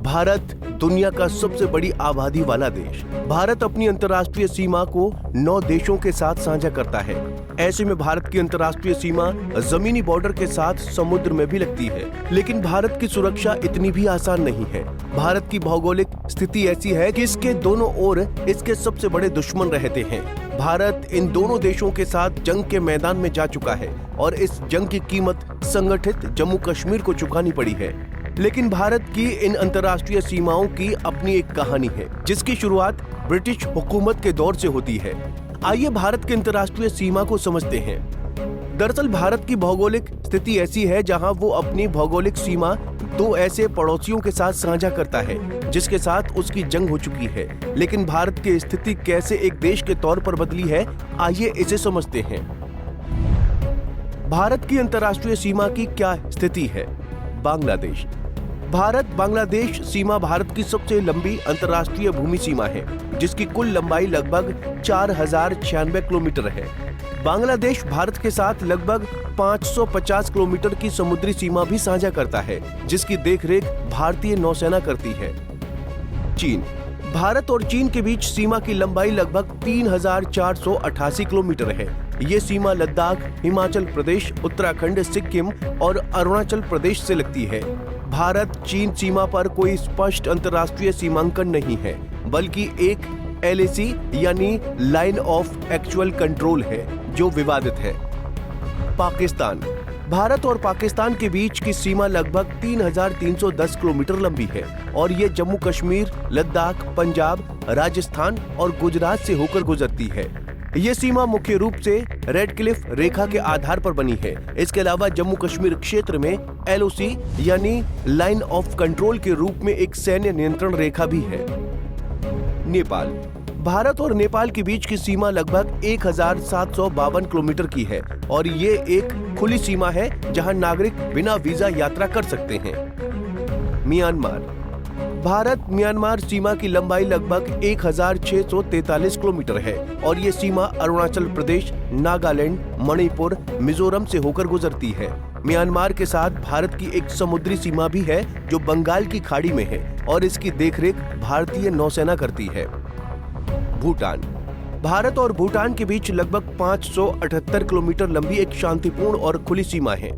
भारत दुनिया का सबसे बड़ी आबादी वाला देश। भारत अपनी अंतर्राष्ट्रीय सीमा को 9 देशों के साथ साझा करता है। ऐसे में भारत की अंतर्राष्ट्रीय सीमा जमीनी बॉर्डर के साथ समुद्र में भी लगती है। लेकिन भारत की सुरक्षा इतनी भी आसान नहीं है। भारत की भौगोलिक स्थिति ऐसी है कि इसके दोनों ओर इसके सबसे बड़े दुश्मन रहते हैं। भारत इन दोनों देशों के साथ जंग के मैदान में जा चुका है और इस जंग की कीमत संगठित जम्मू कश्मीर को चुकानी पड़ी है। लेकिन भारत की इन अंतर्राष्ट्रीय सीमाओं की अपनी एक कहानी है, जिसकी शुरुआत ब्रिटिश हुकूमत के दौर से होती है। आइए भारत की अंतर्राष्ट्रीय सीमा को समझते हैं। दरअसल भारत की भौगोलिक स्थिति ऐसी है जहां वो अपनी भौगोलिक सीमा 2 ऐसे पड़ोसियों के साथ साझा करता है जिसके साथ उसकी जंग हो चुकी है। लेकिन भारत की स्थिति कैसे एक देश के तौर पर बदली है, आइए इसे समझते हैं। भारत की अंतर्राष्ट्रीय सीमा की क्या स्थिति है? बांग्लादेश। भारत बांग्लादेश सीमा भारत की सबसे लंबी अंतर्राष्ट्रीय भूमि सीमा है, जिसकी कुल लंबाई लगभग 4096 किलोमीटर है। बांग्लादेश भारत के साथ लगभग 550 किलोमीटर की समुद्री सीमा भी साझा करता है, जिसकी देखरेख भारतीय नौसेना करती है। चीन। भारत और चीन के बीच सीमा की लंबाई लगभग 3488 किलोमीटर है। ये सीमा लद्दाख, हिमाचल प्रदेश, उत्तराखंड, सिक्किम और अरुणाचल प्रदेश से लगती है। भारत चीन सीमा पर कोई स्पष्ट अंतर्राष्ट्रीय सीमांकन नहीं है, बल्कि एक LAC यानी लाइन ऑफ एक्चुअल कंट्रोल है, जो विवादित है। पाकिस्तान। भारत और पाकिस्तान के बीच की सीमा लगभग 3310 किलोमीटर लंबी है और ये जम्मू कश्मीर, लद्दाख, पंजाब, राजस्थान और गुजरात से होकर गुजरती है। ये सीमा मुख्य रूप से रेड क्लिफ रेखा के आधार पर बनी है। इसके अलावा जम्मू कश्मीर क्षेत्र में LOC यानी लाइन ऑफ कंट्रोल के रूप में एक सैन्य नियंत्रण रेखा भी है। नेपाल। भारत और नेपाल के बीच की सीमा लगभग 1752 किलोमीटर की है और ये एक खुली सीमा है जहां नागरिक बिना वीजा यात्रा कर सकते हैं। म्यांमार। भारत म्यांमार सीमा की लंबाई लगभग 1643 किलोमीटर है और ये सीमा अरुणाचल प्रदेश, नागालैंड, मणिपुर, मिजोरम से होकर गुजरती है। म्यांमार के साथ भारत की एक समुद्री सीमा भी है जो बंगाल की खाड़ी में है और इसकी देखरेख भारतीय नौसेना करती है। भूटान। भारत और भूटान के बीच लगभग 578 किलोमीटर लंबी एक शांतिपूर्ण और खुली सीमा है।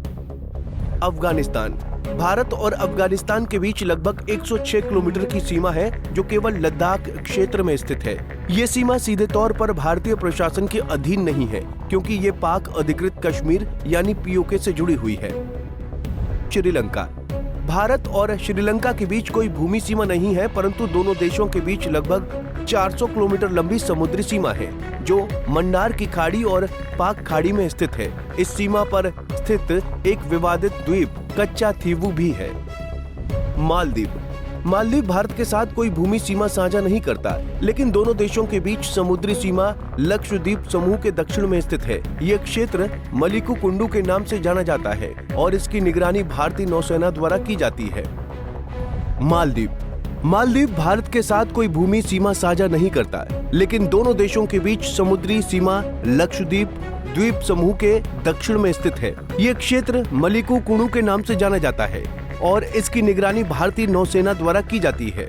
अफगानिस्तान। भारत और अफगानिस्तान के बीच लगभग 106 किलोमीटर की सीमा है जो केवल लद्दाख क्षेत्र में स्थित है। ये सीमा सीधे तौर पर भारतीय प्रशासन के अधीन नहीं है, क्योंकि ये पाक अधिकृत कश्मीर यानी POK से जुड़ी हुई है। श्रीलंका। भारत और श्रीलंका के बीच कोई भूमि सीमा नहीं है, परंतु दोनों देशों के बीच लगभग 400 किलोमीटर लंबी समुद्री सीमा है, जो मन्नार की खाड़ी और पाक खाड़ी में स्थित है। इस सीमा पर स्थित एक विवादित द्वीप कच्चा थीवू भी है। मालदीव। मालदीव भारत के साथ कोई भूमि सीमा साझा नहीं करता, लेकिन दोनों देशों के बीच समुद्री सीमा लक्षद्वीप समूह के दक्षिण में स्थित है। यह क्षेत्र मलिकू कुंडू के नाम से जाना जाता है और इसकी निगरानी भारतीय नौसेना द्वारा की जाती है। मालदीव भारत के साथ कोई भूमि सीमा साझा नहीं करता, लेकिन दोनों देशों के बीच समुद्री सीमा लक्षद्वीप द्वीप समूह के दक्षिण में स्थित है। ये क्षेत्र मलिकू कुंडू के नाम से जाना जाता है और इसकी निगरानी भारतीय नौसेना द्वारा की जाती है।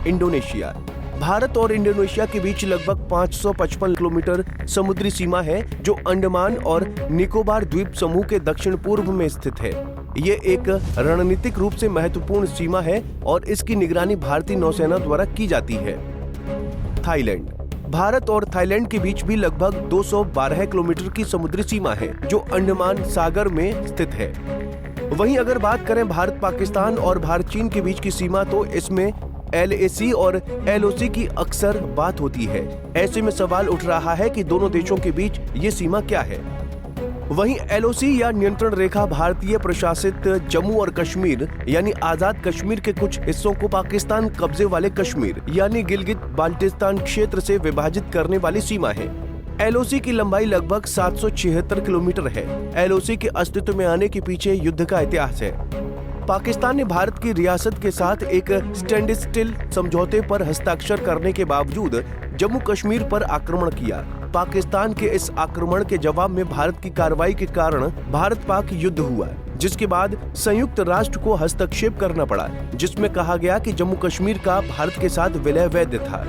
इंडोनेशिया। भारत और इंडोनेशिया के बीच लगभग 555 किलोमीटर समुद्री सीमा है जो अंडमान और निकोबार द्वीप समूह के दक्षिण पूर्व में स्थित है। ये एक रणनीतिक रूप से महत्वपूर्ण सीमा है और इसकी निगरानी भारतीय नौसेना द्वारा की जाती है। थाईलैंड। भारत और थाईलैंड के बीच भी लगभग 212 किलोमीटर की समुद्री सीमा है जो अंडमान सागर में स्थित है। वहीं अगर बात करें भारत पाकिस्तान और भारत चीन के बीच की सीमा, तो इसमें LAC और LOC की अक्सर बात होती है। ऐसे में सवाल उठ रहा है कि दोनों देशों के बीच ये सीमा क्या है। वहीं LOC या नियंत्रण रेखा भारतीय प्रशासित जम्मू और कश्मीर यानी आजाद कश्मीर के कुछ हिस्सों को पाकिस्तान कब्जे वाले कश्मीर यानी गिलगित बाल्टिस्तान क्षेत्र से विभाजित करने वाली सीमा है। LOC की लंबाई लगभग 776 किलोमीटर है। LOC के अस्तित्व में आने के पीछे युद्ध का इतिहास है। पाकिस्तान ने भारत की रियासत के साथ एक स्टैंड स्टिल समझौते पर हस्ताक्षर करने के बावजूद जम्मू कश्मीर पर आक्रमण किया। पाकिस्तान के इस आक्रमण के जवाब में भारत की कार्रवाई के कारण भारत पाक युद्ध हुआ, जिसके बाद संयुक्त राष्ट्र को हस्तक्षेप करना पड़ा, जिसमें कहा गया कि जम्मू कश्मीर का भारत के साथ विलय वैध था।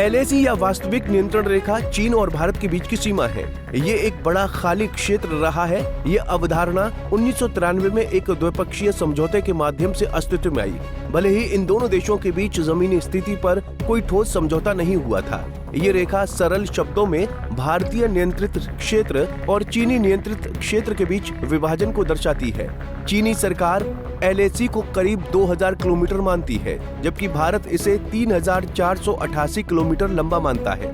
LAC या वास्तविक नियंत्रण रेखा चीन और भारत के बीच की सीमा है। ये एक बड़ा खाली क्षेत्र रहा है। ये अवधारणा 1993 में एक द्विपक्षीय समझौते के माध्यम से अस्तित्व में आई। भले ही इन दोनों देशों के बीच जमीनी स्थिति पर कोई ठोस समझौता नहीं हुआ था। ये रेखा सरल शब्दों में भारतीय नियंत्रित क्षेत्र और चीनी नियंत्रित क्षेत्र के बीच विभाजन को दर्शाती है। चीनी सरकार LAC को करीब 2000 किलोमीटर मानती है, जबकि भारत इसे 3488 किलोमीटर लंबा मानता है।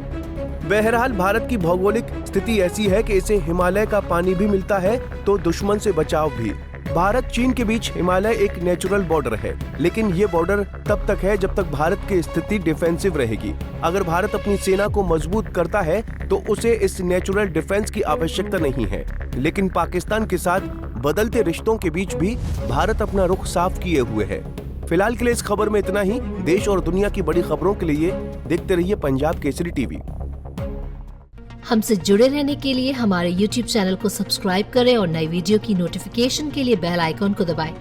बहरहाल भारत की भौगोलिक स्थिति ऐसी है कि इसे हिमालय का पानी भी मिलता है तो दुश्मन से बचाव भी। भारत चीन के बीच हिमालय एक नेचुरल बॉर्डर है, लेकिन ये बॉर्डर तब तक है जब तक भारत की स्थिति डिफेंसिव रहेगी। अगर भारत अपनी सेना को मजबूत करता है तो उसे इस नेचुरल डिफेंस की आवश्यकता नहीं है। लेकिन पाकिस्तान के साथ बदलते रिश्तों के बीच भी भारत अपना रुख साफ किए हुए है। फिलहाल के लिए इस खबर में इतना ही। देश और दुनिया की बड़ी खबरों के लिए देखते रहिए पंजाब केसरी टीवी। हमसे जुड़े रहने के लिए हमारे YouTube चैनल को सब्सक्राइब करें और नई वीडियो की नोटिफिकेशन के लिए बेल आइकॉन को दबाएं।